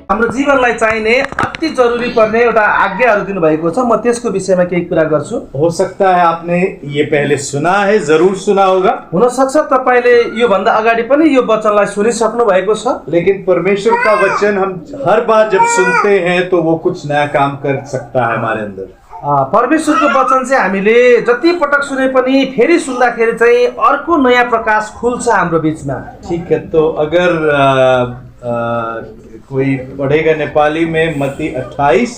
हाम्रो जीवनलाई चाहिने अति जरुरी पर्ने एउटा आज्ञाहरू दिनुभएको छ। म त्यसको विषयमा केही कुरा गर्छु। हो सकता है आपने ये पहले सुना है, जरूर सुना होगा। हुन सक्छ तपाईले यो भन्दा अगाडि पनि यो वचनलाई सुनिसक्नु भएको छ। लेकिन परमेश्वर का वचन हम हर बार जब सुनते हैं तो वो कुछ नया काम कर सकता है हमारे अंदर। परमेश्वरको वचन चाहिँ हामीले जति पटक सुने पनि फेरि सुन्दाखेरि चाहिँ अर्को नयाँ प्रकाश खुल्छ हाम्रो बीचमा। ठीक है, तो अगर कोई पढ़ेगा नेपाली में मत्ती 28,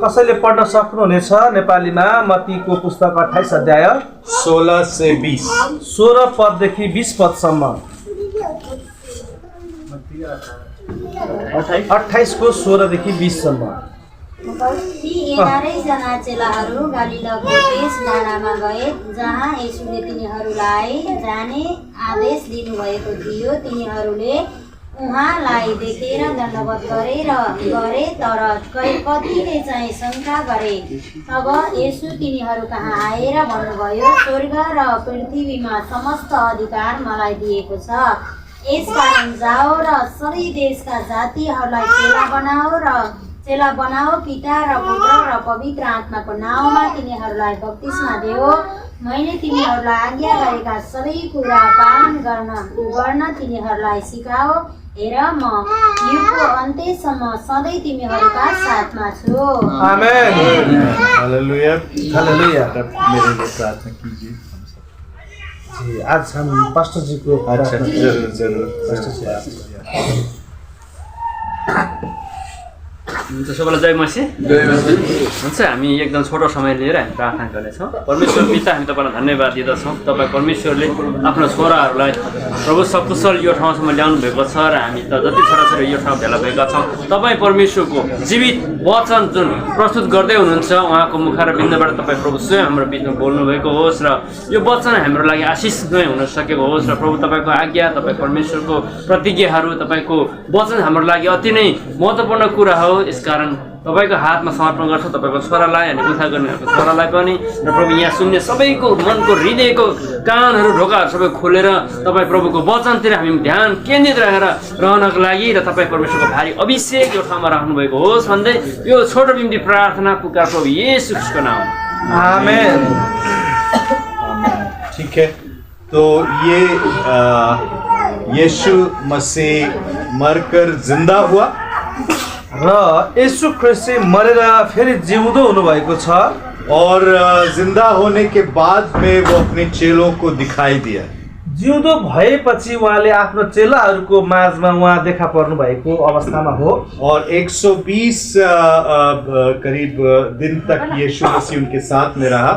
कसैले पढ्न सक्नुहुनेछ नेपालीमा मत्तीको पुस्तक 28 अध्याय 16 से 20, 16 पददेखि 20 पदसम्म। 28 को 16 देखि 20 सम्म। ती 11 जना चेलाहरू गालीलको त्यस डाँडामा गए जहाँ येशूले तिनीहरूलाई जाने आदेश दिनुभएको थियो। तिनीहरूले उहाँलाई देखेर दण्डवत गरे तर कतिले चाहिँ शङ्का गरे। तब येशू तिनीहरू कहाँ आएर भन्नुभयो, स्वर्ग र पृथ्वीमा समस्त अधिकार मलाई दिएको छ। यसकारण जाओ र सबै देशका जातिहरूलाई चेला बनाओ, पिता र पुत्र र पवित्र आत्माको नाउँमा तिनीहरूलाई बप्तिस्मा देऊ। मैले तिनीहरूलाई आज्ञा गरेका सबै कुरा पालन गर्न तिनीहरूलाई सिकाओ। हेर, म युगको अन्त्यसम्म सधैँ तिमीहरूका साथमा छु। आमेन। हालेलुया, हालेलुया। मेरे लिए प्रार्थना कीजिए। जी, आज हम पास्टर जी को अच्छा, जरूर सबैलाई जय मसीह। हुन्छ, हामी एकदम छोटो समय लिएर हामी प्रार्थना गर्नेछौँ। परमेश्वर पिता, हामी तपाईँलाई धन्यवाद दिँदछौँ। तपाईँ परमेश्वरले आफ्नो छोराहरूलाई प्रभु सकुशल यो ठाउँसम्म ल्याउनु भएको छ र हामी त जति छोराछोरी यो ठाउँ भेला भएका छौँ, तपाईँ परमेश्वरको जीवित वचन जुन प्रस्तुत गर्दै हुनुहुन्छ उहाँको मुख र बिन्दुबाट तपाईँ प्रभु स्वयं हाम्रो बिचमा बोल्नुभएको होस् र यो वचन हाम्रो लागि आशिष नै हुन सकेको होस् र प्रभु तपाईँको आज्ञा, तपाईँ परमेश्वरको प्रतिज्ञाहरू, तपाईँको वचन हाम्रो लागि अति नै महत्त्वपूर्ण कुरा हो। यसकारण तपाईँको हातमा समर्पण गर्छु, तपाईँको छोरालाई अनि उद्धार गर्नेहरूको छोरालाई पनि र प्रभु यहाँ सुन्ने सबैको मनको हृदयको कानहरू ढोकाहरू सबै खोलेर तपाईँ प्रभुको वचनतिर हामी ध्यान केन्द्रित रहेर रहनको लागि र तपाईँ परमेश्वरको भारी अभिषेक यो ठाउँमा राख्नुभएको होस् भन्दै यो छोटो बिम्ती प्रार्थना पुकार प्रभु येशू ख्रीष्टको नाम। आमेन। ठीक है, तो ये यीशु मसीह मरकर जिंदा हुआ र येशू ख्रीष्ट चाहिँ मरेर फेरि जिउँदो हुनुभएको छ और जिंदा होने के बाद में वो अपने चेलों को दिखाई दिया। जिउँदो भएपछि उहाँले आफ्नो चेलाहरूको माझमा उहाँ देखा पर्नु भएको अवस्थामा हो। और 120 करीब दिन तक यीशु मसीह उनके साथ में रहा।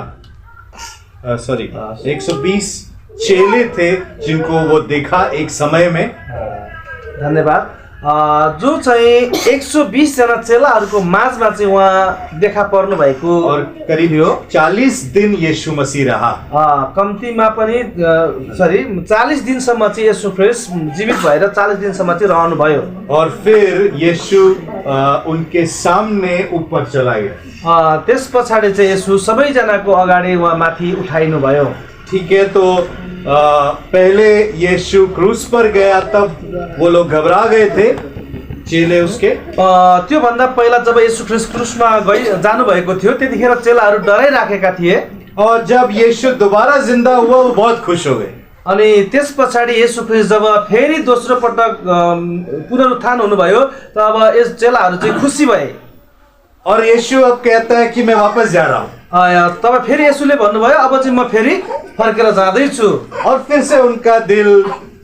120 चेले थे जिनको वो देखा एक समय में। धन्यवाद। जो चाहिँ 120 जना चेलाहरूको माझमा चाहिँ उहाँ देखा पर्नु भएको और करीब 40 दिन यीशु मसीह रहा। कम्तीमा पनि 40 दिनसम्म चाहिँ येशू ख्रीष्ट जीवित भएर 40 दिनसम्म चाहिँ रहनुभयो। और फिर यीशु उनके सामने ऊपर चला गया। त्यस पछाडि चाहिँ येशू सबैजनाको अगाडि उहाँ माथि उठाइनु भयो। ठीक है, तो पहले यीशु क्रूस पर गया, तब वो लोग घबरा गए थे चेले उसके। त्यो भन्दा पहिला जब येशू ख्रीष्ट क्रूसमा जानु भएको थियो त्यतिखेर चेलाहरू डराइराखेका थिए। और जब यीशु दोबारा जिंदा हुआ वो बहुत खुश हो गए। अनि त्यस पछाडि येशू ख्रीष्ट जब फेरि दोस्रो पटक पुनरुत्थान हुनुभयो तब यस चेलाहरू चाहिँ खुसी भए। और यीशु अब कहता है कि मैं वापस जा रहा हूँ। तब फेरि येशूले भन्नुभयो अब चाहिँ म फेरि फर्केर जाँदैछु। और फिर से उनका दिल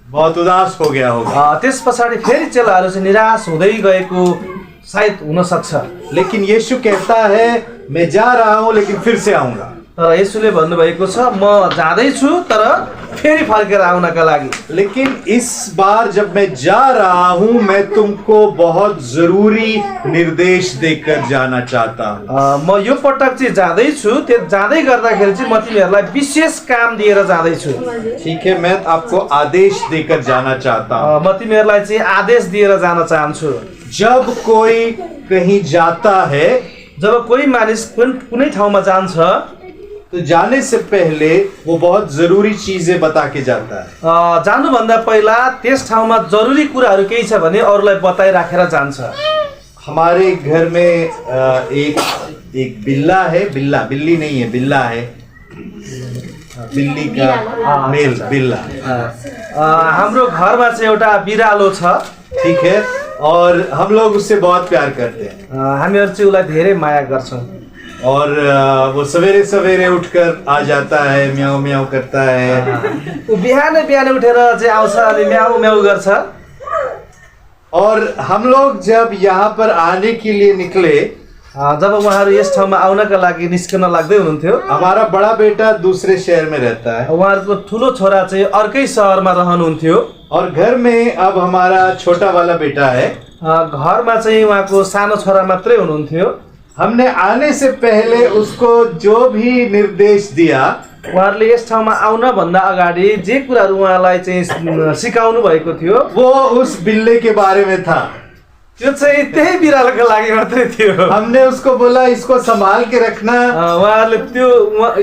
बहुत उदास हो गया होगा। त्यस पछाडि फेरि चेलाहरू चाहिँ निराश हुँदै गएको सायद हुन सक्छ। लेकिन यीशु कहता है मैं जा रहा हूँ लेकिन फिर से आऊंगा। तर येशूले भन्नुभएको छ म जाँदैछु तर फेरि फर्केर आउनका लागि। लेकिन इस बार जब मैं जा रहा हूँ मैं तुमको बहुत जरूरी निर्देश देकर जाना चाहता हूँ। म यो पटक चाहिँ जाँदैछु, त्यो जाँदै गर्दाखेरि चाहिँ म तिमीहरूलाई विशेष काम दिएर जाँदैछु। ठीक है, मैं आपको आदेश देकर जाना चाहता हूँ। म तिमीहरूलाई चाहिँ आदेश दिएर जान चाहन्छु। जब कोई कहीं जाता है, जब कोही मानिस कुनै ठाउँमा जान्छ तो जाने से पहले वो बहुत जरूरी चीजें बता के जाता है। जानुभन्दा पहिला त्यस ठाउँमा जरुरी कुराहरू केही छ भने अरूलाई बताइराखेर जान्छ। हमारे घर में एक बिल्ला है, बिल्ली नहीं है, बिल्ला है, बिल्ली का मेल बिल्ला। हाम्रो घरमा चाहिँ एउटा बिरालो छ। ठीक है, और हम लोग उससे बहुत प्यार करते हैं। हामीहरू चाहिँ उसलाई धेरै माया गर्छौँ। और वो सवेरे सवेरे उठकर आ जाता है, म्याऊ म्याऊ करता है। ऊ बिहानै बिहानै उठेर चाहिँ आउँछ अनि म्याउ म्याउ गर्छ। और हम लोग जब यहाँ पर आने के लिए निकले, जब उहाँहरू यस ठाउँमा आउनका लागि निस्कन लाग्दै हुनुहुन्थ्यो, हमारा बड़ा बेटा दूसरे शहर में रहता है उहाँहरूको ठुलो छोरा चाहिँ अर्कै सहरमा रहनुहुन्थ्यो और घर में अब हमारा छोटा वाला बेटा है। घरमा चाहिँ उहाँको सानो छोरा मात्रै हुनुहुन्थ्यो। हमने आने से पहले उसको जो भी निर्देश दिया, उहाँहरूले यस ठाउँमा आउन भन्दा अगाडि जे कुराहरू उहाँलाई चाहिँ सिकाउनु भएको थियो वो उस बिल्ले के बारे में था। त्यो चाहिँ त्यही बिरालोको लागि मात्रै थियो। हमने उसको बोला इसको संभाल के रखना, उहाँहरूले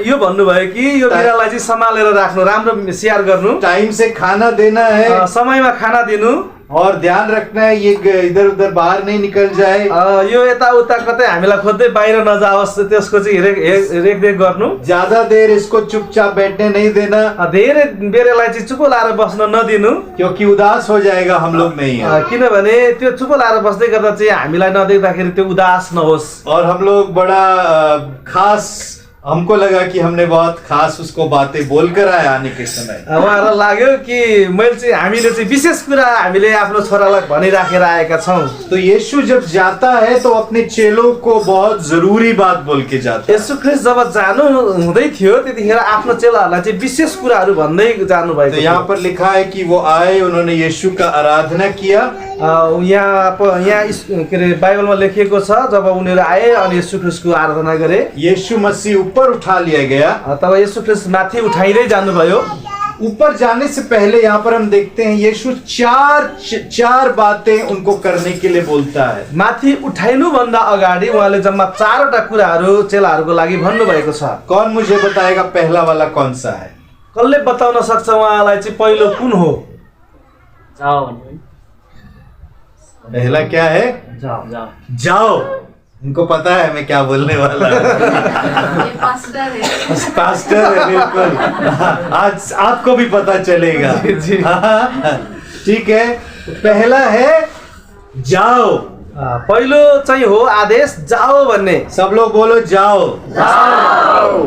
यो भन्नुभयो कि यो बिरालोलाई चाहिँ सम्हालेर राख्नु, राम्रो स्याहार गर्नु, टाइम से खाना देना है समयमा खाना दिनु और ध्यान रखना है ये इधर उधर बाहर नहीं निकल जाए। यो यताउता कतै हामीलाई खोज्दै बाहिर नजाओस् त्यसको चाहिँ रेखदेख गर्नु। ज्यादा देर इसको चुपचाप बैठने नहीं देना, धेरै बेरलाई चाहिँ चुप लाएर बस्न नदिनु, क्योंकि उदास हो जाएगा हम लोग नहीं है। किनभने त्यो चुप लाएर बस्दै गर्दा चाहिँ हामीलाई नदेख्दाखेरि त्यो उदास नहोस्। और हम लोग बड़ा खास, हमको लगा कि हमने बहुत खास उसको बातें बोलकर आए आने के समय। उहाँहरूलाई लाग्यो कि मैले चाहिँ हामीले चाहिँ विशेष कुरा हामीले आफ्नो छोरालाई भनिराखेर आएका छौँ। तो यीशु जब जाता है तो अपने चेलों को बहुत जरूरी बात बोल के जाता है। यीशु ख्रिस्ट जब जानु हुँदै थियो त्यतिखेर आफ्नो चेलाहरूलाई चाहिँ विशेष कुराहरू भन्दै जानु भएको तो यहाँ पर लिखा है कि वो आए, उन्होंने यीशु का आराधना किया। यहाँ के अरे बाइबलमा लेखिएको छ जब उनीहरू आए अनि यीशु ख्रिस्टको आराधना गरे, यीशु मसीह ऊपर उठा लिया गया। तब यीशु ख्रिस्ट माथि उठाइदै जानुभयो। ऊपर जाने से पहले यहाँ पर हम देखते हैं यीशु चार बातें उनको करने के लिए बोलता है। माथि उठाइनु भन्दा अगाडि उहाँले जम्मा 4वटा कुराहरू चेलाहरूको लागि भन्नुभएको छ। कौन मुझे बताएगा पहला वाला कौन सा है? कसले बताउन सक्छ उहाँलाई चाहिँ पहिलो कुन हो? जाओ पहला क्या है? जाओ जाओ जाओ। इनको पता है मैं क्या बोलने वाला ये पास्टर है। पास्टर है, बिल्कुल। आज आपको भी पता चलेगा। जी। ठीक है, पहला है जाओ। पहिलो चाहिँ हो आदेश जाओ भन्ने। सब लोग बोलो जाओ। जाओ।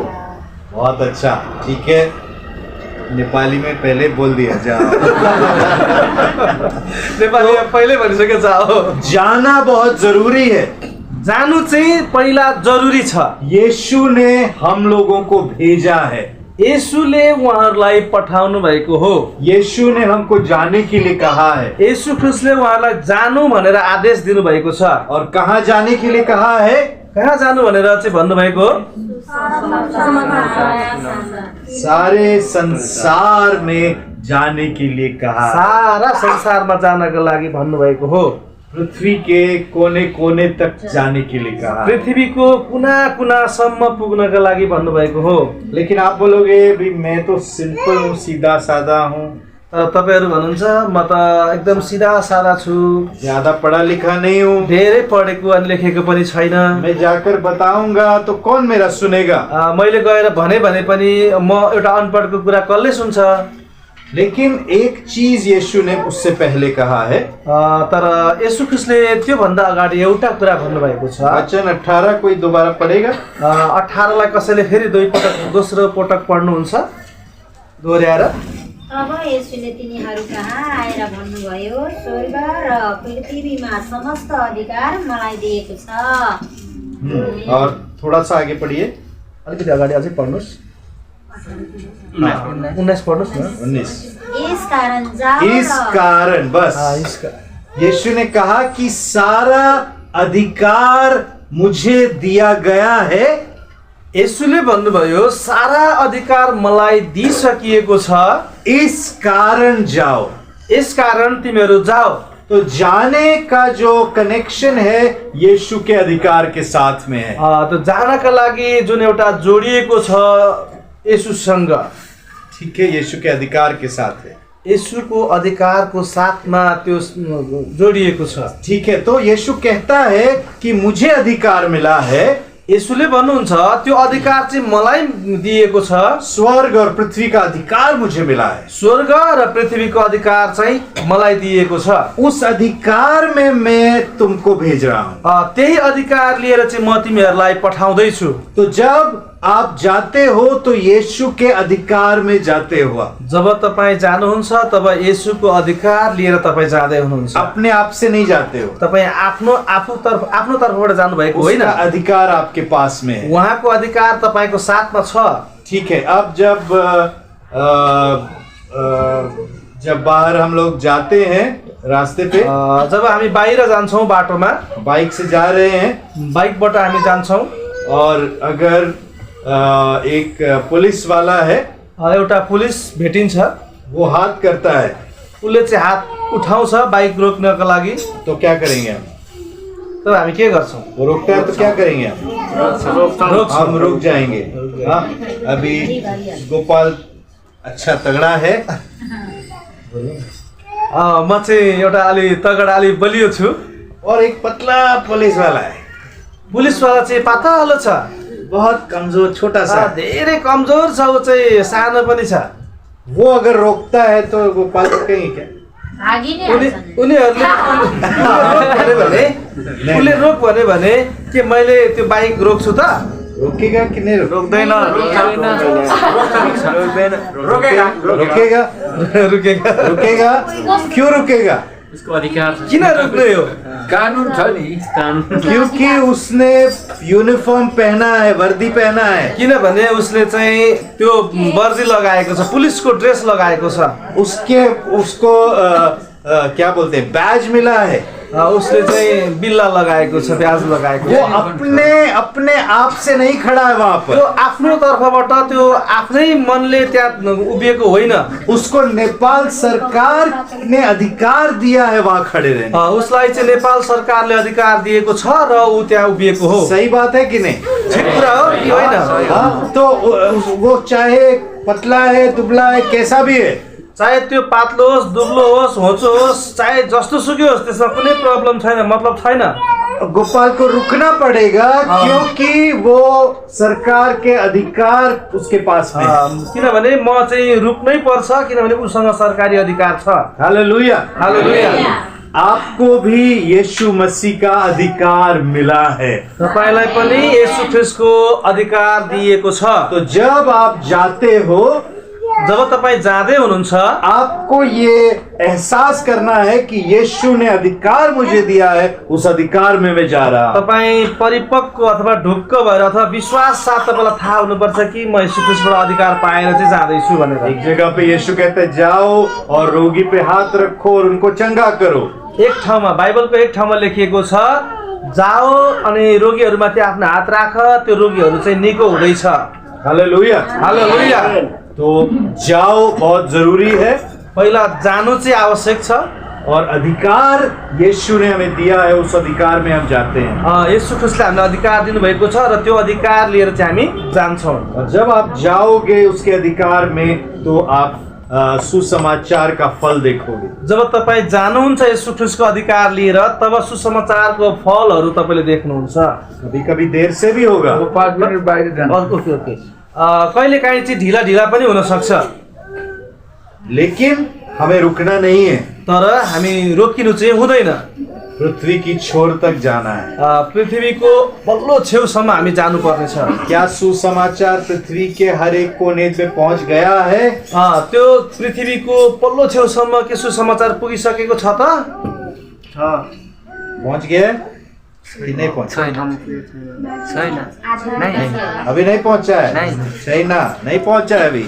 बहुत अच्छा, ठीक है। नेपाली में पहले बोल दिया जाओ। नेपालीमा पहिले भनिसक्यो जाओ। जाना बहुत जरूरी है। जानु चाहिँ पहिला जरुरी छ। यीशु ने हम लोगों को भेजा है। येशूले उहाँहरूलाई पठाउनु भएको हो। यीशु ने हमको जाने के लिए कहा है। येशू ख्रिस्टले उहाँहरूलाई जानु भनेर आदेश दिनुभएको छ। और कहाँ जाने के लिए कहा है? कहाँ जानु भनेर चाहिँ भन्नुभएको? सारे संसार में जाने के लिए कहा। सारा संसारमा जानको लागि भन्नुभएको हो। पृथ्वी के कोने कोने तक जाने के लिए कहा। पृथ्वीको कुना कुनासम्म पुग्नका लागि भन्नुभएको हो। लेकिन आप बोलोगे भी मैं तो सिंपल हूँ, सीधा साधा हूँ। तपाईहरु भन्नुहुन्छ म त एकदम सिधा सादा छु, ज्यादा पढ़ा लिखा नहीं हूँ, धेरै पढेको अनि लेखेको पनि छैन। मैं जाकर बताऊंगा तो कौन मेरा सुनेगा? मैले गएर भने पनि म एउटा अनपढको कुरा कसले सुन्छ? लेकिन एक चीज यीशु ने उससे पहले कहा है। तर येशू ख्रिस्टले त्यो भन्दा अगाडि एउटा कुरा भन्नुभएको छ। वचन 18 कोही दोबारा पढेगा? 18 लाई कसैले फेरि दोस्रो पटक पढ्नुहुन्छ दोहोर्याएर? तब येशूले तिनीहरू कहाँ आएर भन्नुभयो, स्वर्ग र पृथ्वीमा समस्त अधिकार मलाई दिएको छ। और थोड़ा सा आगे पढ़िए, अलिकति अगाडि अझै पढ्नुस्। 19 पढ्नुस् न। 19। इस कारण जाओ। इस कारण, बस यीशु ने कहा कि सारा अधिकार मुझे दिया गया है। येशूले भन्नुभयो सारा अधिकार मलाई दिइसकिएको छ, इस कारण जाओ। इस कारण तिमीहरू जाओ। तो जाने का जो कनेक्शन है यीशु के अधिकार के साथ में है। तो जानका लागि जुन एउटा जोडिएको छ येशूसँग, ठीक है, यीशु के अधिकार के साथ है। येशूको अधिकारको साथमा त्यो जोडिएको छ। ठीक है, तो यीशु कहता है कि मुझे अधिकार मिला है, येशूले भन्नुहुन्छ त्यो अधिकार चाहिँ मलाई दिएको छ। स्वर्ग और पृथ्वी का अधिकार मुझे मिला है। स्वर्ग र पृथ्वीको अधिकार चाहिँ मलाई दिएको छ। उस अधिकार में मैं तुमको भेज रहा हूं। त्यही अधिकार लिएर चाहिँ म तिमीहरूलाई पठाउँदैछु। तो जब आप जाते हो तो यीशु के अधिकार में जाते हो। जब तपाईँ जानुहुन्छ तब येशूको अधिकार लिएर तपाईँ जाँदै हुनुहुन्छ। अपने आप से नहीं जाते हो। तपाईँ आफ्नो तर्फबाट जानुभएको होइन। उसका अधिकार आपके पास में है। उहाँको अधिकार तपाईँको साथमा छ। ठीक है, अब जब बाहर हम लोग जाते हैं रास्ते पे, जब हामी बाहिर जान्छौँ बाटोमा, बाइक से जा रहे हैं, बाइकबाट हामी जान्छौँ, और अगर एक पुलिस वाला है, एउटा पुलिस भेटिन्छ, वो हाथ करता है, उसले चाहिँ हात उठाउँछ बाइक रोक्नको लागि, तो क्या करेंगे हम? तब हामी के गर्छौँ? वो रोकता है तो क्या करेंगे हम रुक जाएंगे। हाँ, अभी गोपाल अच्छा तगड़ा है। म चाहिँ एउटा अलि तगडा अलि बलियो छु, और एक पतला पुलिस वाला है, पुलिसवाला चाहिँ पातलो छ, बहुत कमजोर छोटा सा। धेरै कमजोर छ, ऊ चाहिँ सानो पनि छ। वो अगर रोकता है तो गोपाल रोकेंगे क्या? उनीहरूले उसले रोक भने के मैले त्यो बाइक रोक्छु त? रोकेगा कि नहीं? रोक्दैन। रोकेगा। रुकेगा। क्यों रुकेगा? उसको अधिकार छ। किन रोक्ने हो? कानून छ नि। क्योंकि उसने यूनिफॉर्म पहना है, वर्दी पहना है। किनभने उसले चाहिँ त्यो वर्दी लगाएको छ, पुलिसको ड्रेस लगाएको छ। उसको क्या बोलते हैं, बैज मिला है। उसले चाहिँ बिल्ला लगाएको छ, ब्याज लगाएको वो छ। अपने आप से नहीं खड़ा है वहाँ त्यो पर। आफ्नो तर्फबाट त्यो आफ्नै मनले त्यहाँ उभिएको होइन। उसको नेपाल सरकार ने अधिकार दिया है वहाँ खड़े रहने। उसलाई चाहिँ नेपाल सरकारले अधिकार दिएको छ र ऊ त्यहाँ उभिएको हो। सही बात है कि नहीं? ठिक कुरा हो कि होइन? हाँ, तो वो चाहे पतला है, दुबला है, कैसा भी है, चाहे त्यो पातलो होस्, दुब्लो होस्, होचो होस्, चाहे जस्तो सुकै होस्, त्यसमा कुनै प्रब्लम छैन, मतलब छैन। गोपाल को रुकना पड़ेगा क्योंकि वो सरकार के अधिकार उसके पास में है। किनभने म चाहिँ रुक्नै पर्छ, किनभने उसँग सरकारी अधिकार छ। हालेलुया। हालेलुया। आपको भी यीशु मसीह का अधिकार मिला है। तपाईलाई पनि येशू ख्रीष्टको अधिकार दिएको छ। तो जब आप जाते हो, जब तपाईँ जाँदै हुनुहुन्छ, आपको ये एहसास करना है कि यीशु ने अधिकार मुझे दिया है, उस अधिकार में मैं जा रहा हूं। तपाईँ परिपक्व अथवा ढुक्क भएर अथवा विश्वास साथ तपाईँलाई थाहा हुनुपर्छ कि म येशू ख्रीष्टबाट अधिकार पाएर चाहिँ जाँदैछु भनेर। एक जगह पे यीशु कहते हैं, जाओ और रोगी पे हाथ रखो और उनको चंगा करो। एक ठाउँमा, बाइबलको एक ठाउँमा लेखिएको छ, जाओ अनि रोगीहरूमाथि आफ्नो हात राख, त्यो रोगीहरू चाहिँ निको हुँदैछ। हालेलुया। हालेलुया। तो जाओ बहुत जरूरी है, पहिला जानु चाहिँ आवश्यक छ, और अधिकार यीशु ने हमें दिया है, उस अधिकार में हम जाते हैं। येशू ख्रीष्टले हामीलाई अधिकार दिनुभएको छ र त्यो अधिकार लिएर चाहिँ हामी जान्छौँ। और जब आप जाओगे उसके अधिकार में, तो आप सुसमाचार का फल देखोगे। जब तपाईँ जानुहुन्छ येशू ख्रीष्टको अधिकार लिएर, तब सुसमाचारको फलहरू तपाईँले देख्नुहुन्छ। कभी कभी देर से भी होगा, वो 5 मिनट बाहिर जानु। ओके। कहिले काहीँ चाहिँ ढिला पनि हुन सक्छ, लेकिन हमें रुकना नहीं है। तर हामी रोकिनु चाहिँ हुँदैन। पृथ्वी की छोर तक जाना है। पृथ्वीको पल्लो छेउसम्म हामी जानुपर्ने छ। क्या सुसमाचार पृथ्वी के हर एक कोने पे पहुंच गया है? त्यो पृथ्वीको पल्लो छेउसम्म के सुसमाचार पुगिसकेको छ त? पहुंच गया है कि नहीं पहुंचा? छैन। अभी नहीं पहुंचा है। नहीं। चाइना नहीं पहुंचा है अभी।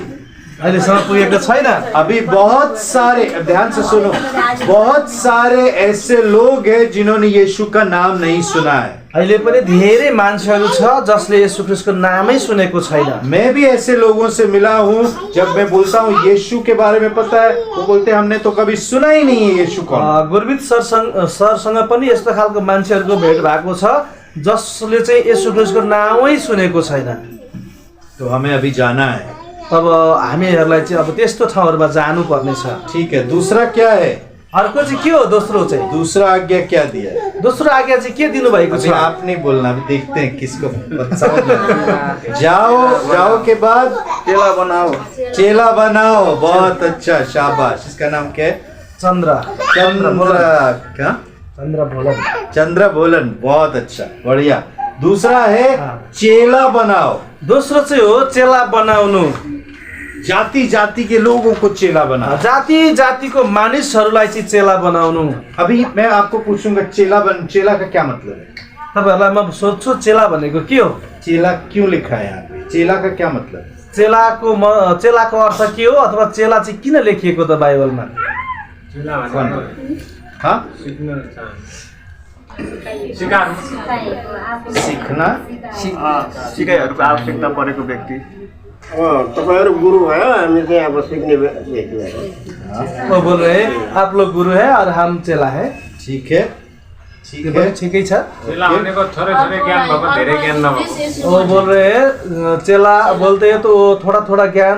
अहिलेसम्म पुगेको छैन। अभी बहुत सारे, ध्यान से सुनो, बहुत सारे ऐसे लोग हैं जिन्होंने यीशु का नाम नहीं सुना है। अहिले पनि धेरै मान्छेहरू छ जसले येशू ख्रीष्टको नामै सुनेको छैन। मैं भी ऐसे लोगों से मिला हूँ, जब मैं बोलता हूँ यीशु के बारे में पता है, वो बोलते हैं हमने तो कभी सुना ही नहीं है यीशु कौन। गुरबित सरसँग पनि यस्तो खालको मान्छेहरूको भेट भएको छ जसले चाहिँ येशू ख्रीष्टको नामै सुनेको छैन। तो हमें अभी जाना है। अब हामीहरूलाई चाहिँ अब त्यस्तो ठाउँहरूमा जानुपर्ने छ। ठीक है, दूसरा क्या है? अर्को चाहिँ के हो दोस्रो चाहिँ? दूसरा आज्ञा क्या दिया है? दोस्रो आज्ञा चाहिँ के दिनुभएको अभी छ? आप नहीं बोलना, अभी देखते हैं किसको समझ में। जाओ के बाद चेला बनाओ। चेला बनाओ। बहुत अच्छा, शाबाश। इसका नाम क्या है? चन्द्र क्या? चन्द्र भोलन। बहुत अच्छा, बढ़िया। दूसरा है हाँ। चेला बनाओ। दोस्रो चाहिँ हो चेला बनाउनु। जाति जाति के लोगों को चेला बनाओ। जाति जातिको मानिसहरूलाई चाहिँ चेला बनाउनु। अभी मैं आपको पूछूंगा चेला का क्या मतलब है? तपाईँहरूलाई म सोध्छु चेला भनेको के हो? चेला क्यों लिखा है यहाँ पे? चेला का क्या मतलब है? चेलाको अर्थ के हो अथवा चेला चाहिँ किन लेखिएको त बाइबलमा? हाँ, सिकाएको सीखना। सिकाइहरूको आवश्यकता परेको व्यक्ति। तपाईँहरू गुरु भयो, हामी चाहिँ अब सिक्ने व्यक्ति भयो। वो बोल रहे हैं आप लोग गुरु है और हम चेला है। ठीक है, ठीक है। ठिकै छ। चेला भनेको थोरै ज्ञान भएको, धेरै ज्ञान नभएको। वो बोल रहे हैं चेला बोलते हैं तो थोड़ा थोड़ा ज्ञान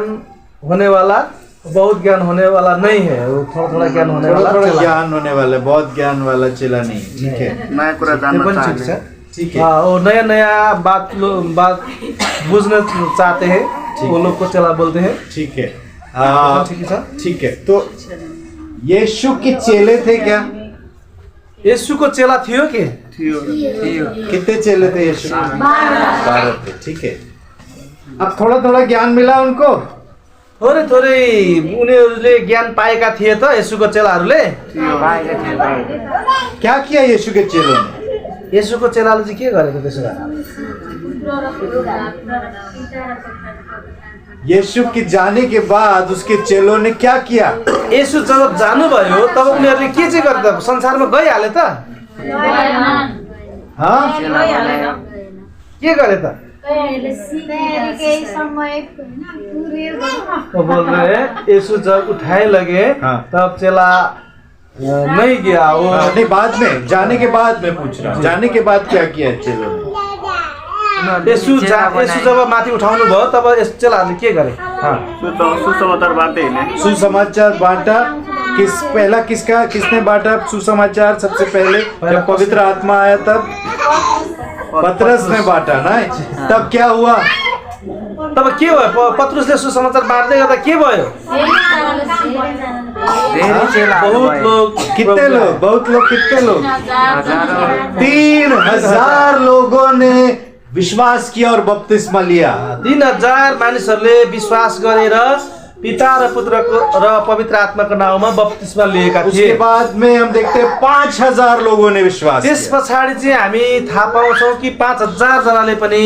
होने वाला, बहुत ज्ञान होने वाला नहीं है, वो थोड़ा थोड़ा ज्ञान होने वाला चेला। ज्ञान होने वाला, बहुत ज्ञान वाला चेला नहीं। ठीक है, नयाँ कुरा त्यो जान्न पनि ठिक चाहने। छ। ठीक है। हाँ, वो नया नया बात बुझना चाहते हैं, वो लोग को चेला बोलते हैं। ठीक है। ठिक छ। ठीक है, तो यीशु के चेले थे क्या? यीशुको चेला थियो के? थियो। कितने चेले थे यीशु? 12 थे। ठीक है, अब थोड़ा थोड़ा ज्ञान मिला उनको। थोरै थोरै उनीहरूले ज्ञान पाएका थिए त यीशुको चेलाहरूले। क्या किया यीशु के चेलों ने? यीशुको चेलाले चाहिँ के गरेको त्यसो भए? यीशु के जाने के बाद उसके चेलों ने क्या किया? यीशु जब जानुभयो तब उनीहरूले के चाहिँ गरे त? संसारमा गइहाले त? हाँ, के गरे त? वो बोल रहे हैं यीशु जब उठाए लगे हाँ। तब चेला नहीं गया वो। नहीं, बाद में, जाने के बाद मैं पूछ रहा हूँ, जाने के बाद क्या किया चेलों ने? यीशु जब माथि उठाउनु भयो तब यस चेलाहरूले के गरे? हाँ, सुसमाचार बाँड्दै हिँड्ने। सुसमाचार बांटा। किसने बांटा सुसमाचार सबसे पहले? जब पवित्र आत्मा आया तब पतरस ने बांटा ना। तब क्या हुआ? तब के भयो? पत्रुसले सुसमाचार बाँड्दै गर्दा के भयो? बहुत लोग। कितने लोग? बहुत लोग। कितने लोग? 3000 लोगों ने विश्वास किया और बपतिस्मा लिया। 3000 मानिसहरूले विश्वास गरेर पिता र पुत्रको र पवित्र आत्माको नाउँमा बप्तिस्मा लिएका थिए। उसके बाद में हम देखते हैं 5000 लोगों ने विश्वास त्यस किया। पछाडि चाहिँ हामी थाहा पाउँछौँ कि 5000 जनाले पनि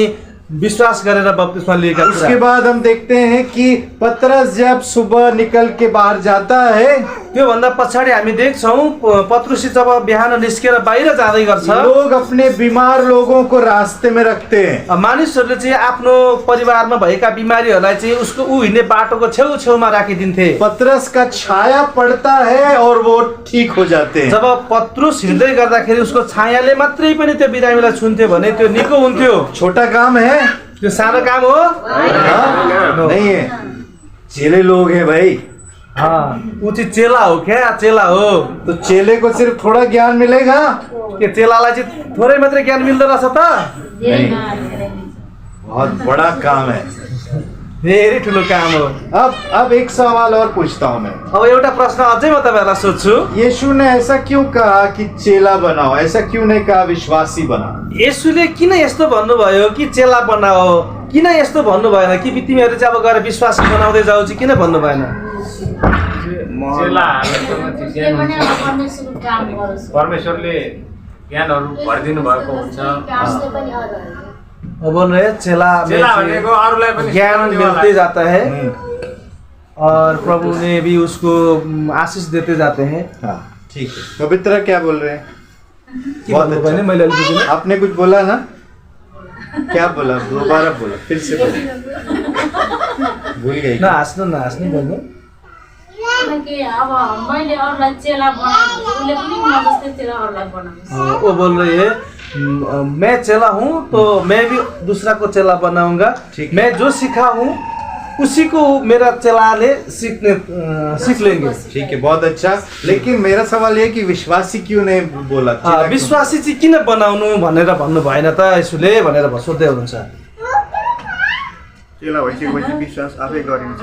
विश्वास गरेर बप्तिस्मा लिएका उसके थिए। बाद हम देखते हैं कि पतरस जब सुबह निकल के बाहर जाता है, त्योभन्दा पछाडि हामी देख्छौँ पत्रुस जब बिहान निस्केर बाहिर जाँदै गर्छ, लोग अपने बीमार लोगों को रास्ते में रखते हैं। मानिसहरूले चाहिँ आफ्नो परिवारमा भएका बिमारीहरूलाई चाहिँ उसको ऊ हिँड्ने बाटोको छेउछेउमा राखिदिन्थे। पतरस का छाया पड़ता है और वो ठीक हो जाते हैं। जब पत्रुस हिँड्दै गर्दाखेरि उसको छायाले मात्रै पनि त्यो बिरामीलाई छुन्थ्यो भने त्यो निको हुन्थ्यो। छोटा काम है? त्यो सानो काम हो? हाँ? नहीं है, चेले लोग हैं भाई। हाँ, ऊ चाहिँ चेला हो क्या? चेला हो। तो चेले को सिर्फ थोड़ा ज्ञान मिलेगा? के चेलालाई चाहिँ थोरै मात्रै ज्ञान मिल्दो रहेछ त? नहीं, बहुत बड़ा काम है। धेरै ठुलो काम हो। अब एक सवाल और पूछता हूँ मैं। अब एउटा प्रश्न अझै म तपाईँहरूलाई सोध्छु। यीशु ने ऐसा क्यों कहा कि चेला बनाओ? ऐसा क्यों नहीं कहा विश्वासी बनाओ? येशूले किन यस्तो भन्नुभयो कि चेला बनाओ? किन यस्तो भन्नु भएन कि तिमीहरू चाहिँ अब गएर विश्वासी बनाउँदै जाऊ चाहिँ किन भन्नु भएन? परमेश्वरले ज्ञानहरू भरिदिनु भएको हुन्छ। अब बोल रहे चेला भनेको अरूलाई पनि ज्ञान मिलते जाता है और प्रभु ने भी उसको आशीष देते जाते हैं। हाँ, ठीक है। पवित्र क्या बोल रहे हैं? के भन्नु भयो नि मैले अलिकति बुझिनँ। आपने कुछ बोला ना? क्या बोला? दोबारा बोला, फिर से बोला। भूल गई। नहाँस्नु भन्नु। अब मैले अरूलाई चेला बनाएको उसले पनि म जस्तै चेला अरूलाई बनाउँछ। वो बोल रही है मैं चेला हूँ तो मैं भी दूसरा को चेला बनाऊंगा। मैं जो सीखा हूँ उसी को मेरा चेलाले सीख लेंगे। ठीक है, बहुत अच्छा। लेकिन मेरा सवाल ये कि विश्वासी क्यों नहीं बोला? चेला क्यों? विश्वासी चाहिँ किन बनाउनु भनेर भन्नु भएन त यसुले भनेर सोध्दै हुनुहुन्छ। चेला भइसकेपछि विश्वास आफै गरिन्छ,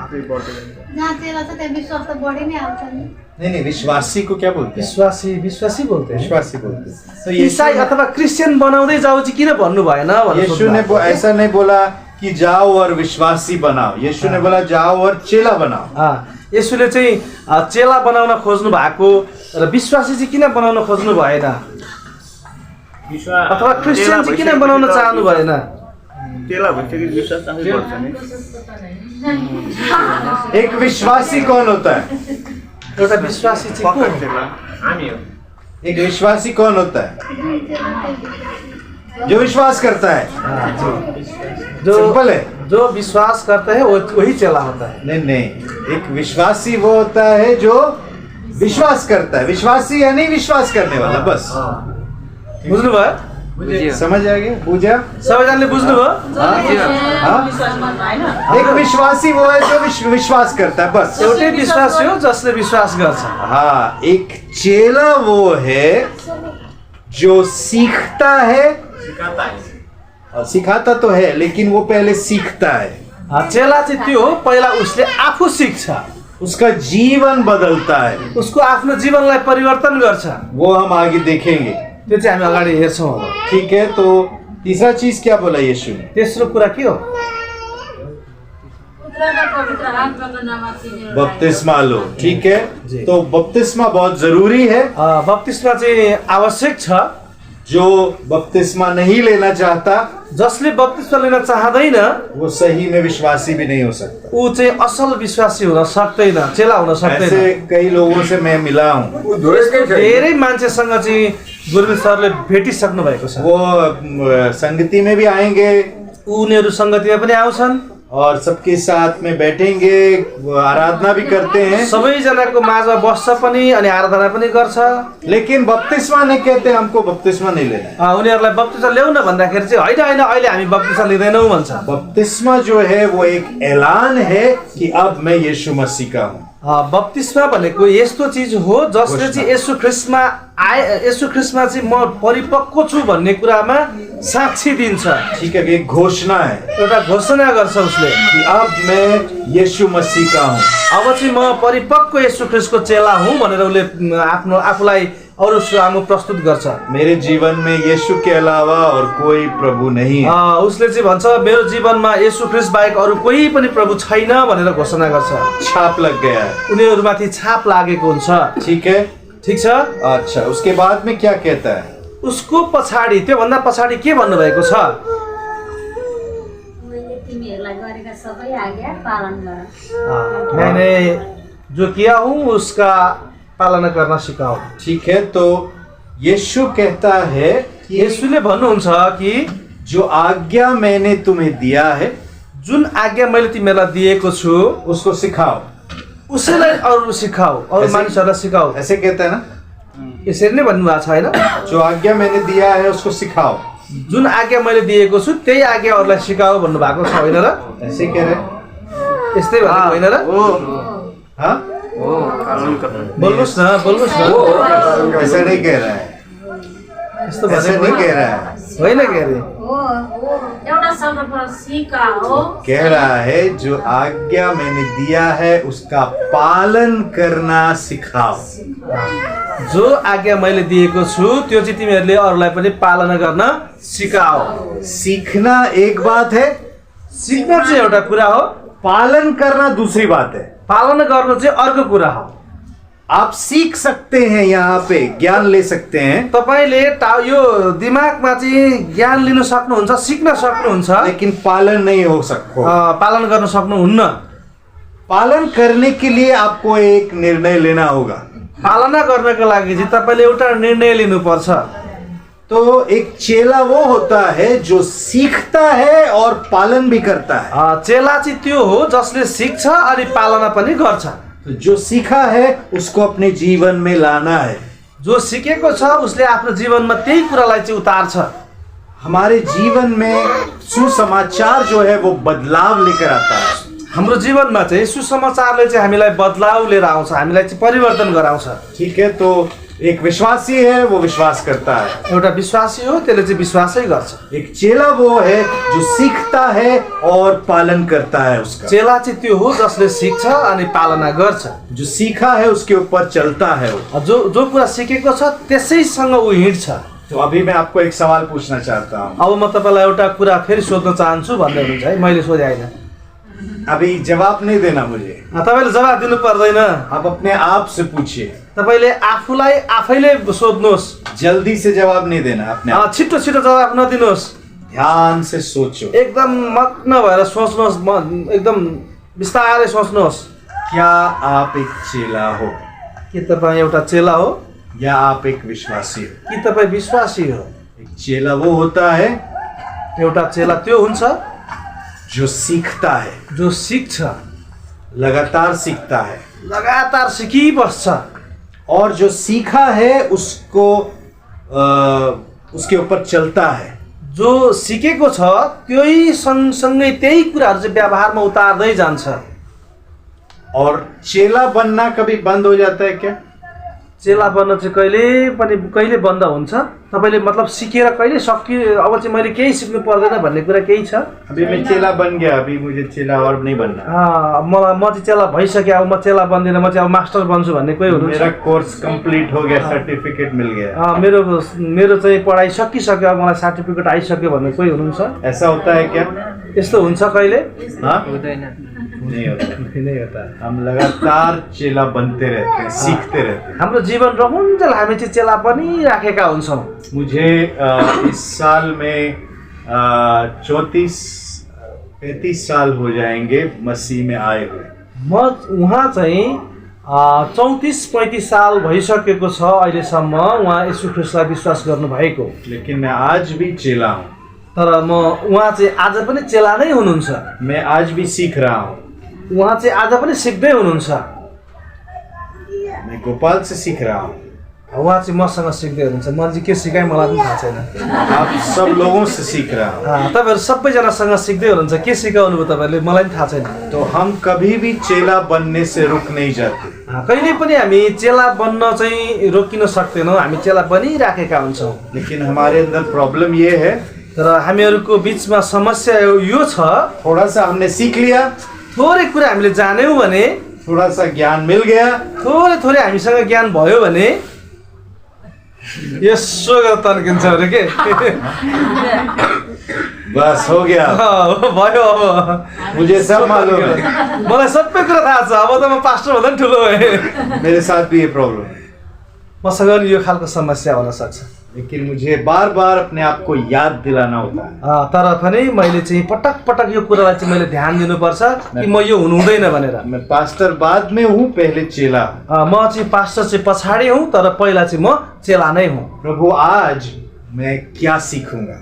आफै बढ्दै जान्छ। जहाँ चेला छ त्यहाँ विश्वास त बढी नै आउँछ नि। नहीं, विश्वासी को क्या बोलते हैं? विश्वासी बोलते हैं। विश्वासी बोलते हैं। तो ईसाई अथवा क्रिश्चियन बनाउँदै जाऊ चाहिँ किन भन्नु भएन भनेर यीशु ने ऐसा नहीं बोला कि जाओ और विश्वासी बनाओ। यीशु ने बोला जाओ और चेला बनाओ। यसुले चाहिँ चेला बनाउन खोज्नु भएको र विश्वासी चाहिँ किन बनाउन खोज्नु भएन अथवा क्रिश्चियन चाहिँ किन बनाउन चाहनु भएन? चेला भइसकेपछि विश्वास आफै बढ्छ नि। एक विश्वासी कौन होता है? एउटा विश्वासी चाहिँ को? पक्का चेला हामी हो। एक विश्वासी कौन होता है? जो विश्वास करता है। सिंपल है। जो विश्वास करता है वही चेला होता है। नहीं, एक विश्वासी वो होता है जो विश्वास करता है। विश्वासी यानी विश्वास करने वाला, बस। बुझ्नुभयो? समझ आ गया? बुझा? सबैजनाले बुझ्नुभयो? एक विश्वासी वो है जो विश्वास करता है, बस। एउटै विश्वासी हो जसले विश्वास गर्छ। हाँ, एक चेला वो है जो सीखता है, सिखाता तो है लेकिन वो पहले सीखता है। चेला चाहिँ त्यो हो, पहिला उसले आफू सिक्छ, उसका जीवन बदलता है, उसको आफ्नो जीवनलाई परिवर्तन गर्छ। वो हम आगे देखेंगे। त्यो चाहिँ हामी अगाडि हेर्छौँ अब। ठीक है, तो तीसरा चीज क्या बोला यीशु ने? तेस्रो कुरा के हो? बपतिस्मा लो। ठीक है, तो बपतिस्मा बहुत जरूरी है। बप्तिस्मा चाहिँ आवश्यक छ। जो बपतिस्मा नहीं लेना चाहता, जसले बप्तिस्मा लिन चाहदैन, वो सही में विश्वासी भी नहीं हो सकता। ऊ चाहिँ असल विश्वासी हुन सक्दैन, चेला हुन सक्दैन। ऐसे कई लोगों से मैं मिला हूँ। धेरै मान्छेसँग चाहिँ गुरुङ सरले भेटिसक्नु भएको छ। वो संगति में भी आएंगे, उनीहरू संगतिमा पनि आउँछन् और सबके साथ में बैठेंगे, आराधना भी करते हैं। सबैजनाको माझमा बस्छ पनि अनि आराधना पनि गर्छ। लेकिन बपतिस्मा नहीं कहते, हमको बपतिस्मा नहीं लेना। उनीहरूलाई बप्तिस्मा ल्याउन भन्दाखेरि चाहिँ होइन अहिले हामी बप्तिस्मा लिँदैनौँ भन्छ। बपतिस्मा जो है वो एक ऐलान है कि अब मैं यीशु मसीह का हूँ। बप्तिस्मा भनेको यस्तो चिज हो जसले चाहिँ येशू ख्रिस्टमा चाहिँ म परिपक्व छु भन्ने कुरामा साक्षी दिन्छ। ठीक है, एक घोषणा है, एउटा घोषणा गर्छ उसले कि अब मैं यीशु मसीह का हूँ। अब चाहिँ म परिपक्व येशू ख्रिस्टको चेला हुँ भनेर उसले आफ्नो आफूलाई अरू सामु प्रस्तुत गर्छ। मेरे जीवन में यीशु के अलावा और कोई प्रभु नहीं है। उसले चाहिँ भन्छ मेरो जीवनमा येशू ख्रिस्ट बाहेक अरू कोही पनि प्रभु छैन भनेर घोषणा गर्छ। छाप लग गया है, उनीहरूमाथि छाप लागेको हुन्छ। ठीक है, ठीक छ। अच्छा, उसके बाद में क्या कहता है? उसको पछाडि, त्योभन्दा पछाडि के भन्नुभएको छ? मैले तिमीहरूलाई गरेका सबै आज्ञा पालन गर। मैंने जो किया हूँ उसका पालना करना सिकाओ। ठीक है, तो यीशु कहता है कि येशूले भन्नुहुन्छ कि जो आज्ञा मैंने तुम्हें दिया है, जुन आज्ञा मैले तिमीलाई दिएको छु उसको सिखाओ, उसैलाई अरू सिकाओ, अरू मानिसहरूलाई सिकाओ। ऐसे कहता है ना? यसरी नै भन्नुभएको छ हैन? जो आज्ञा मैंने दिया है उसको सिखाओ, जुन आज्ञा मैले दिएको छु त्यही आज्ञा अरूलाई सिकाओ भन्नुभएको छ होइन र? ऐसे कह रहे? यस्तै भनेको होइन र? हाँ, बोल्नुस् न। ऐसा नहीं कह रहा है, यस्तो ऐसा भनेको नहीं कह रहा है। होइन के अरे? एउटा शब्द पर सिकाओ। कह रहा है जो आज्ञा मैंने दिया है उसका पालन करना सिखाओ। जो आज्ञा मैले दिएको छु त्यो चाहिँ तिमीहरूले अरूलाई पनि पालना गर्न सिकाओ। सीखना एक बात है, सिक्न चाहिँ एउटा कुरा हो, पालन करना दूसरी बात है। पालन गर्नु चाहिँ अर्को कुरा हो। आप सीख सकते हैं, यहाँ पे ज्ञान ले सकते हैं, तपाईले यो दिमागमा चाहिँ ज्ञान लिन सक्नुहुन्छ, सिक्न सक्नुहुन्छ, लेकिन पालन नहीं हो सकता। पालन गर्न सक्नुहुन्न। पालन करने के लिए आपको एक निर्णय लेना होगा। पालना गर्नको लागि चाहिँ तपाईले एउटा निर्णय लिनुपर्छ। तो एक चेला वो होता है जो सीखता है और पालन भी करता है। चेला चाहिँ त्यो हो जसले सिक्छ अनि पालना पनि गर्छ। तो जो सीखा है उसको अपने जीवन में लाना है। जो सिकेको छ उसले आफ्नो जीवनमा त्यही कुरालाई चाहिँ उतार्छ। हमारे जीवन में सुसमाचार जो है वो बदलाव लेकर आता है। हाम्रो जीवनमा चाहिँ सुसमाचारले चाहिँ हामीलाई बदलाव लिएर आउँछ, हामीलाई चाहिँ परिवर्तन गराउँछ। ठीक है, तो एक विश्वासी है वो विश्वास करता है, एउटा विश्वासी हो त्यसले चाहिँ विश्वासै गर्छ। एक चेला वो है जो सीखता है और पालन करता है उसका। चेला चाहिँ त्यो हो जसले सिक्छ अनि पालना गर्छ। जो सीखा है उसके ऊपर चलता है वो। जो कुरा सिकेको छ त्यसैसँग ऊ हिँड्छ। तो अभी मैं आपको एक सवाल पूछना चाहता हूँ। अब म तपाईँलाई एउटा कुरा फेरि सोध्न चाहन्छु भन्दै हुनुहुन्छ है, मैले सोधे होइन। अभी जवाब नहीं देना मुझे, तपाईँले जवाब दिनु पर्दैन, आप अपने आप से पूछिए। तपाईँले आफूलाई आफैले सोध्नुहोस्, जल्दी से जवाब नहीं देना, अपने आप छिटो छिटो जवाब नदिनुहोस्, ध्यान से सोचो। एकदम मग्न भएर सोच्नुहोस्, एकदम बिस्तारै सोच्नुहोस्। क्या आप एक चेला हो के तपाईँ एउटा चेला हो या आप एक विश्वासी हो? कि तपाईँ विश्वासी हो? एक चेला वो होता है एउटा चेला त्यो हुन्छ जो सीखता है, जो सिक्छ, लगातार सीखता है, लगातार सिकिबस्छ, और जो सीखा है उसको उसके ऊपर चलता है। जो सिकेको छ त्यही सँगसँगै त्यही कुराहरू चाहिँ व्यवहारमा उतार्दै जान्छ। और चेला बनना कभी बंद हो जाता है क्या? चेला बन्न चाहिँ कहिले बन्द हुन्छ? तपाईँले मतलब सिकेर कहिले अब चाहिँ मैले केही सिक्नु पर्दैन भन्ने कुरा केही छ? अभी मैं चेला बन गया, अभी मुझे चेला और नहीं बनना। म चाहिँ चेला भइसक्यो, अब म चेला बन्दिनँ, म चाहिँ अब मास्टर बन्छु भन्ने कोही हुनुहुन्छ? मेरा कोर्स कंप्लीट हो गया, सर्टिफिकेट मिल गया, मेरो चाहिँ पढाइ सकिसक्यो, अब मलाई सर्टिफिकेट आइसक्यो भन्ने कोही हुनुहुन्छ? ऐसा होता है क्या? यस्तो हुन्छ कहिले? नहीं होता। नहीं होता। हम लगातार चेला बनते रहते हैं, सीखते रहते हैं। हाम्रो जीवन रमुन्जेल हामी चाहिँ चेला बनिराखेका हुन्छौँ। मुझे इस साल में 34-35 साल हो जाएंगे मसीह में आए हुए। म उहाँ चाहिँ 34-35 साल भइसकेको छ अहिलेसम्म उहाँ येशू ख्रीष्टलाई विश्वास गर्नुभएको। लेकिन मैं आज भी चेला हूँ। तर उहाँ चाहिँ आज पनि चेला नै हुनुहुन्छ। मैं आज भी सीख रहा हूँ। उहाँ चाहिँ आज पनि सिक्दै हुनुहुन्छ। मैं गोपाल से सीख रहा हूँ। उहाँ चाहिँ मसँग सिक्दै हुनुहुन्छ। म चाहिँ के सिकाएँ मलाई पनि थाहा छैन। आप सब लोगों से सीख रहा हूँ। तपाईँहरू सबैजनासँग सिक्दै हुनुहुन्छ। के सिकाउनु भयो तपाईँहरूले मलाई पनि थाहा छैन। तो हम कभी भी चेला बनने से रुक नहीं जाते। कहिले पनि हामी चेला बन्न चाहिँ रोकिन सक्दैनौँ, हामी चेला बनिराखेका हुन्छौँ। लेकिन हमारे अंदर प्रॉब्लम ये है, तर हामीहरूको बिचमा समस्या यो छ, थोड़ा सा हमने सीख लिया, थोरै कुरा हामीले जान्यौँ भने, थोड़ा सा ज्ञान मिल गया, थोरै हामीसँग ज्ञान भयो भने यसो तन्किन्छ अरे के बस हो गया, भयो। अब मुझे सब मालूम है, मलाई सबै कुरा थाहा छ। अब त म पास्टर भन्दा पनि ठुलो भएँ। मेरे साथ भी ये प्रॉब्लम है। मसँग नि यो खालको समस्या हुन सक्छ। लेकिन मुझे बार बार अपने आप को याद दिलाना होता है। तर पनि मैले चाहिँ पटक पटक यो कुरालाई चाहिँ मैले ध्यान दिनुपर्छ कि म यो हुँदैन भनेर। मैं पास्टर बाद में हूँ, पहले चेला। म चाहिँ पास्टर चाहिँ पछाडि हुँ, तर पहिला चाहिँ म चेला नै हुँ। प्रभु आज मैं क्या सीखूंगा?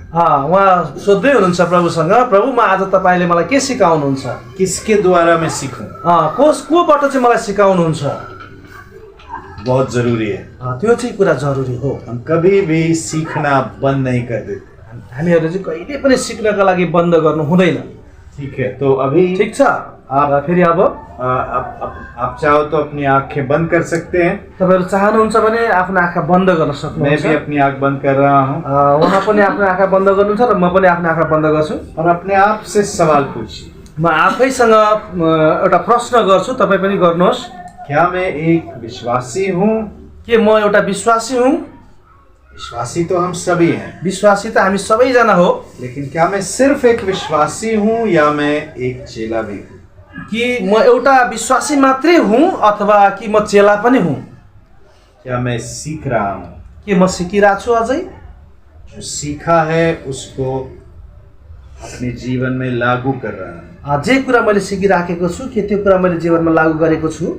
उहाँ सोध्दै हुनुहुन्छ प्रभुसँग, प्रभु म आज तपाईँले मलाई के सिकाउनुहुन्छ? किसके द्वारा मैं सीखूं? कोबाट चाहिँ मलाई सिकाउनुहुन्छ? बहुत जरूरी है। त्यो चाहिँ कुरा जरुरी हो। हम कभी भी सीखना बंद नहीं कर देते। हामीहरू चाहिँ कहिले पनि सिक्नका लागि बन्द गर्नु हुँदैन। ठीक है, तो अभी ठीक छ। फेरि अब आप चाहो तो अपनी आंखें बंद कर सकते हैं। तपाईहरु चाहनुहुन्छ भने आफ्नो आँखा बन्द गर्न सक्नुहुन्छ। मैं भी अपनी आंख बंद कर रहा हूँ। उहाँ पनि आफ्नो आँखा बन्द गर्नुहुन्छ र म पनि आफ्नो आँखा बन्द गर्छु। और अपने आप से सवाल पूछिए। म आफैसँग एउटा प्रश्न गर्छु, तपाई पनि गर्नुहोस्। क्या मैं एक विश्वासी हूँ? के म एउटा विश्वासी हुँ? विश्वासी तो हम सभी हैं। विश्वासी त हामी सबैजना हो। लेकिन क्या मैं सिर्फ एक विश्वासी हूँ या मैं एक चेला भी हूँ? कि म एउटा विश्वासी मात्रै हुँ अथवा कि म चेला पनि हुँ? क्या मैं सीख रहा हूँ? के म सिकिरहेको छु अझै? जो सीखा है उसको अपने जीवन में लागू कर रहा हूँ। जे कुरा मैले सिकिराखेको छु के त्यो कुरा मैले जीवनमा लागू गरेको छु?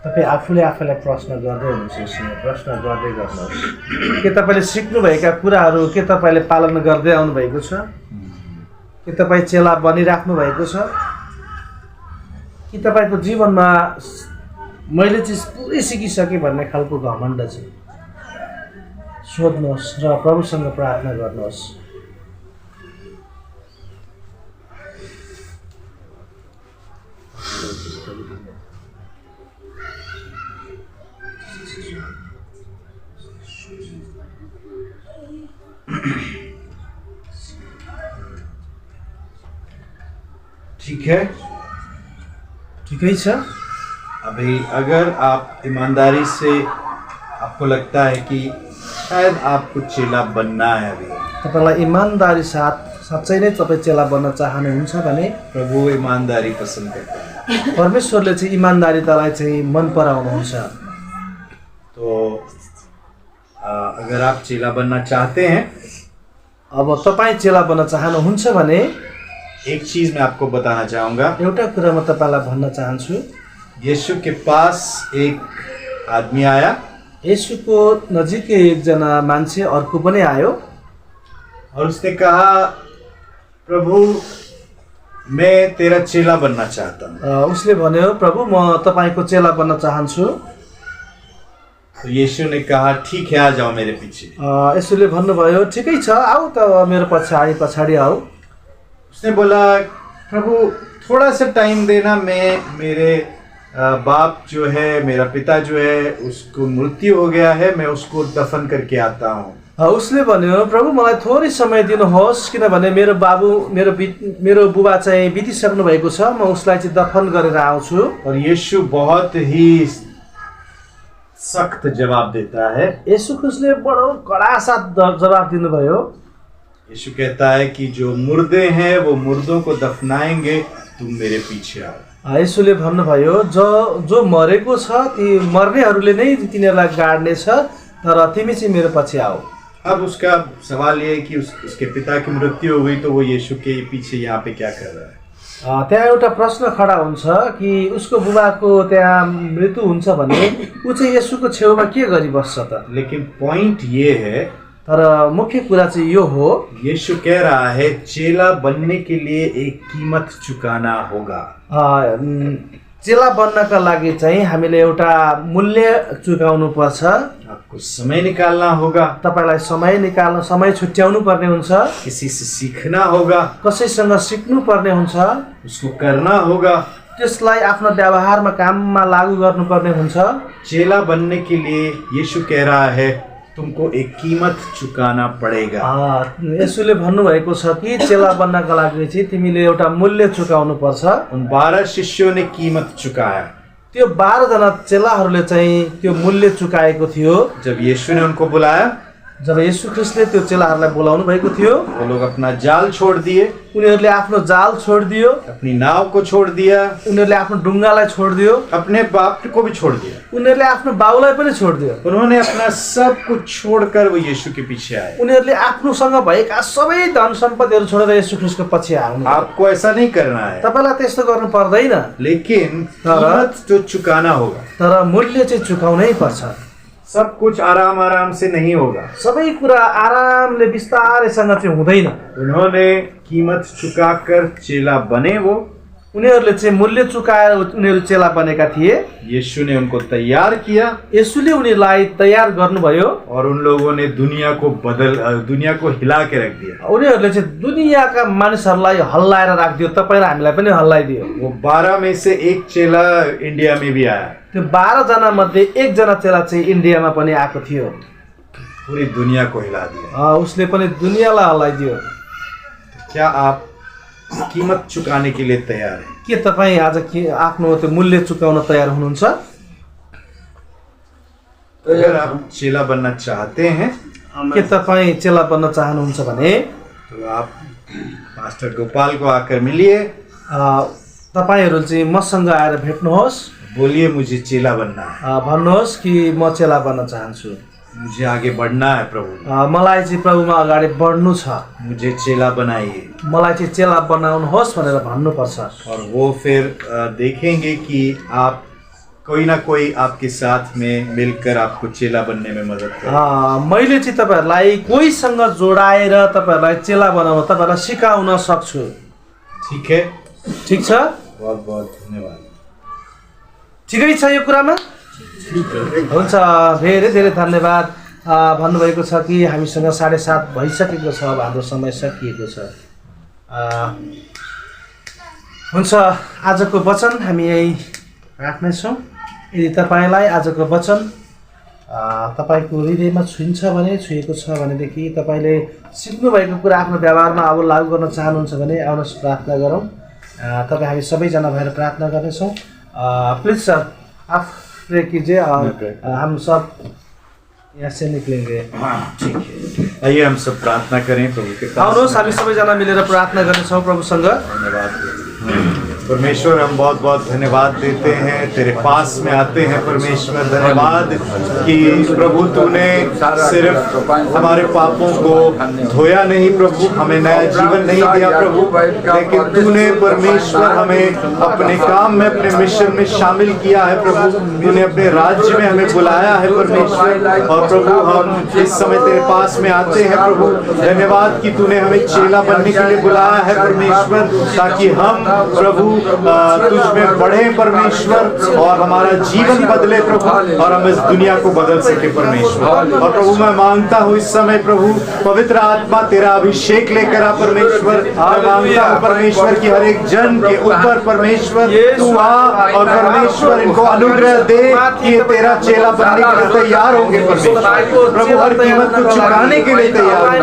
तपाईँ आफूले आफैलाई प्रश्न गर्दै हुनुहुन्छ यसमा प्रश्न गर्दै गर्नुहोस् के तपाईँले सिक्नुभएका कुराहरू के तपाईँले पालन गर्दै आउनुभएको छ के तपाईँ चेला बनिराख्नु भएको छ कि तपाईँको जीवनमा मैले चिज पुरै सिकिसकेँ भन्ने खालको घमण्ड छ सोध्नुहोस् र प्रभुसँग प्रार्थना गर्नुहोस् ठीक है, ठिकै छ अभी अगर आप ईमानदारी से आपको लगता है कि शायद आपको चेला बनना है अभी, तपाईँलाई इमान्दारी साथ साँच्चै नै तपाईँ चेला बन्न चाहनुहुन्छ भने प्रभु ईमानदारी पसंद करता है। परमेश्वरले चाहिँ इमान्दारितालाई चाहिँ मन पराउनुहुन्छ। तो अगर आप चेला बनना चाहते हैं, अब तपाईँ चेला बन्न चाहनुहुन्छ भने एक चीज मैं आपको बताना चाहूँगा। एउटा कुरा म तपाईँलाई भन्न चाहन्छु। यीशु के पास एक आदमी आया, येशूको नजिकै एकजना मान्छे अर्को पनि आयो और उसने कहा प्रभु मैं तेरा चेला बनना चाहता हूँ। उसले भन्यो प्रभु म तपाईँको चेला बन्न चाहन्छु। तो यीशु ने कहा ठीक है, आ जाओ मेरे पीछे। येशूले भन्नुभयो ठिकै छ आऊ त मेरो पछाडि आऊ। उसने बोला प्रभु थोड़ा सा टाइम देना, मैं मेरे बाप जो है, मेरा पिता जो है उसको मृत्यु हो गया है, मैं उसको दफन करके आता हूँ। उसले भन्यो प्रभु मलाई थोरै समय दिनुहोस् किनभने मेरो बुबा चाहिँ बितिसक्नु भएको छ, म उसलाई चाहिँ दफन गरेर आउँछु। और यीशु बहुत ही सख्त जवाब देता है। येशू ख्रिस्टले बडो कडा साथ जवाब दिनुभयो। यीशु कहता है कि जो मुर्दे हैं वो मुर्दों को दफनाएंगे, तुम मेरे पीछे आओ। येशूले भन्नुभयो जो मरेको छ ती मर्नेहरूले नै तिनीहरूलाई गाड्नेछ, तर तिमी चाहिँ मेरो पछि आऊ। अब उसका सवाल ये है कि उसके पिता की मृत्यु हो गई तो वो यीशु के पीछे यहाँ पे क्या कर रहा है। त्यहाँ एउटा प्रश्न खडा हुन्छ कि उसको बुबाको त्यहाँ मृत्यु हुन्छ भने ऊ चाहिँ येशूको छेउमा के गरिबस्छ त। लेकिन पॉइंट ये है, तर मुख्य कुरा चाहिँ यो हो, यीशु कह रहा है चेला बनने के लिए एक कीमत चुकाना होगा। चेला बन्नका लागि चाहिँ हामीले एउटा मूल्य चुकाउनु पर्छ। आपको समय निकालना होगा, तपाईलाई समय छुट्याउनु पर्ने हुन्छ। किसी से सीखना होगा, कसैसँग सिक्नु पर्ने हुन्छ। उसको करना होगा, त्यसलाई आफ्नो व्यवहारमा काममा लागू गर्नुपर्ने हुन्छ। चेला बनने के लिए यीशु कह रहा है तुमको एक कीमत चुकाना पड़ेगा। येशूले भन्नुभएको छ कि चेला बन्नका लागि चाहिँ तिमीले एउटा मूल्य चुकाउनु पर्छ। उन 12 शिष्यों ने कीमत चुकाया। त्यो 12 जना चेलाहरूले चाहिँ त्यो मूल्य चुकाएको थियो। जब यीशु ने उनको बुलाया, जब येशू ख्रिस्टले त्यो चेलाहरूलाई बोलाउनु भएको थियो, वो लोग अपना जाल छोड़ दिए, उनीहरूले आफ्नो जाल छोडिदियो, अपनी नाव को छोड़ दिया, उनीहरूले आफ्नो डुङ्गालाई छोडिदियो, अपने बाप को भी छोड़ दिया। उनीहरूले आफ्नो बाउलाई पनि छोडिदियो। उन्होंने अपना सब कुछ छोड़कर वो यीशु के पीछे आए। उनीहरूले आफ्नोसँग भएका सबै धन सम्पत्तिहरू छोडेर येशू ख्रिस्टको पछि आउनु। आपको ऐसा नहीं करना है, तपाईलाई त्यस्तो गर्नु पर्दैन, लेकिन कीमत जो चुकाना होगा। तर मूल्य चाहिँ चुकाउनै पर्छ। सब कुछ आराम आराम से नहीं होगा। सबै कुरा आरामले बिस्तारैसँग चाहिँ हुँदैन। उन्होंने कीमत चुकाकर चेला बने, वो उनीहरूले चाहिँ मूल्य चुकाएर उनीहरू चेला बनेका थिए। यीशु ने उनको तैयार किया, येशूले उनीहरूलाई तयार गर्नुभयो और उन लोगों ने दुनिया को हिला के रख दिया। उनीहरूले चाहिँ दुनियाँका मानिसहरूलाई हल्लाएर राखिदियो, तपाईँ र हामीलाई पनि हल्लाइदियो। वो 12 में से एक चेला इंडिया में भी आया। त्यो 12 जना मध्ये एकजना चेला चाहिँ इन्डियामा पनि आएको थियो। पूरी दुनिया को हिला दिया। उसले पनि दुनियाँलाई हल्लाइदियो। क्या आप कीमत चुकाने के लिए तैयार हैं? के तपाईँ आज आफ्नो त्यो मूल्य चुकाउन तयार हुनुहुन्छ? अगर आप चेला बनना चाहते हैं, के तपाईँ चेला बन्न चाहनुहुन्छ भने तो आप मास्टर गोपाल को आकर मिलिए। तपाईहरू चाहिँ मसँग आएर भेट्नुहोस्। बोलिए मुझे चेला बनना है, भन्नुहोस् कि म चेला बन्न चाहन्छु, मुझे आगे बढ़ना है प्रभु, मलाई चाहिँ प्रभुमा अगाडि बढ्नु छ, मुझे चेला बनाइए। मलाई चाहिँ चेला बनाउनुहोस् भनेर भन्नुपर्छ। और वो फिर देखेंगे कि आप कोई ना कोई आपके साथ में मिलकर आपको चेला बनने में मदद करे। मैले चाहिँ तपाईँहरूलाई कोहीसँग जोडाएर तपाईँहरूलाई चेला बनाउन तपाईँहरूलाई सिकाउन सक्छु। ठीक है, ठिक छ? बहुत बहुत धन्यवाद। ठिकै छ यो कुरामा? हुन्छ, धेरै धेरै धन्यवाद। भन्नुभएको छ कि हामीसँग 7:30 भइसकेको छ, अब हाम्रो समय सकिएको छ। हुन्छ, आजको वचन हामी यही राख्नेछौँ। यदि तपाईँलाई आजको वचन तपाईँको हृदयमा छुइन्छ भने, छुएको छ भनेदेखि तपाईँले सिक्नुभएको कुरा आफ्नो व्यवहारमा अब लागू गर्न चाहनुहुन्छ भने आउनुहोस् प्रार्थना गरौँ। तपाईँ हामी सबैजना भएर प्रार्थना गर्नेछौँ। प्लिज सर आप प्रे कीजिए और हम सब यहाँ से निकलेंगे। ठीक है, आइए हम सब प्रार्थना करें प्रभु के पास। आउनुहोस् हामी सबैजना मिलेर प्रार्थना गर्नेछौँ प्रभुसँग। धन्यवाद परमेश्वर, हम बहुत बहुत धन्यवाद देते हैं, तेरे पास में आते हैं परमेश्वर। धन्यवाद कि प्रभु तूने सिर्फ हमारे पापों को धोया नहीं प्रभु, हमें नया जीवन नहीं दिया प्रभु, लेकिन तूने परमेश्वर हमें अपने काम में, अपने मिशन में शामिल किया है प्रभु। तूने अपने राज्य में हमें बुलाया है परमेश्वर। और प्रभु हम इस समय तेरे पास में आते हैं प्रभु। धन्यवाद कि तूने हमें चेला बनने के लिए बुलाया है परमेश्वर, ताकि हम प्रभु तुझ में बढ़े परमेश्वर और हमारा जीवन बदले प्रभु, और हम इस दुनिया को बदल सके परमेश्वर। और प्रभु मैं मांगता हूँ इस समय प्रभु पवित्र आत्मा तेरा अभिषेक लेकर आ परमेश्वर। मैं मांगता हूँ परमेश्वर की हर एक जन के ऊपर परमेश्वर तू आ, और परमेश्वर इनको अनुग्रह दे कि ये तेरा चेला बनने के लिए तैयार होंगे परमेश्वर। प्रभु हर कीमत को चुकाने के लिए तैयार होंगे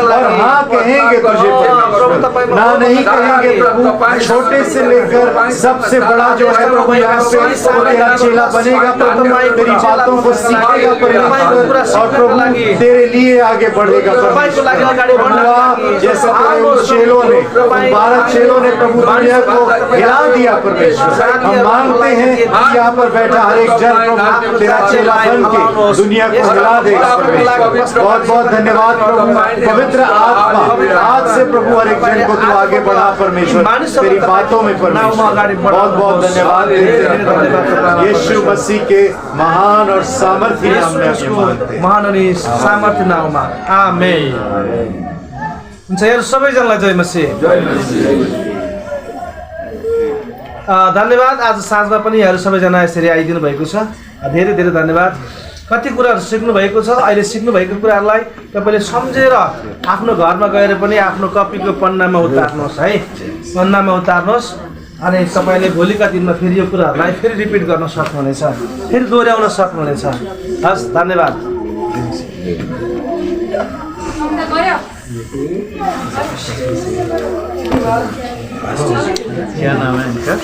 और हाँ कहेंगे तुझे परमेश्वर, ना नहीं कहेंगे प्रभु। छोटे से लेकर सबसे बड़ा जो है प्रभु यहाँ पे वो तेरा चेला बनेगा प्रभु, तेरी बातों को सीखेगा परमेश्वर, और प्रभु तेरे लिए आगे बढ़ेगा परमेश्वर। जैसे तेरे उन चेलों ने, 12 चेलों ने प्रभु दुनिया को हिला दिया परमेश्वर। हम मांगते हैं कि यहाँ पर बैठा हर एक जन प्रभु तेरा चेला बन के दुनिया को हिला देगा परमेश्वर। बहुत बहुत धन्यवाद प्रभु। पवित्र आत्मा आज से प्रभु हर एक जन को तू आगे बढ़ा परमेश्वर, तेरी बातों में परमेश्वर। बहुत बहुत धन्यवाद यीशु मसीह के महान और सामर्थ्य नाम में हम मांगते हैं। महान अनि सामर्थ्य नाममा आमेन। हुन्छ, हेर सबैजनालाई जय मसीह। धन्यवाद। आज साँझमा पनि यहाँहरू सबैजना यसरी आइदिनु भएको छ, धेरै धेरै धन्यवाद। कति कुराहरू सिक्नु भएको छ। अहिले सिक्नु भएको कुराहरूलाई तपाईँले सम्झेर आफ्नो घरमा गएर पनि आफ्नो कपीको पन्नामा उतार्नुहोस् है, पन्नामा उतार्नुहोस्। अनि तपाईँले भोलिका दिनमा फेरि यो कुराहरूलाई फेरि रिपिट गर्न सक्नुहुनेछ, फेरि दोहोऱ्याउन सक्नुहुनेछ। हस्, धन्यवाद। क्या नाम है इनका?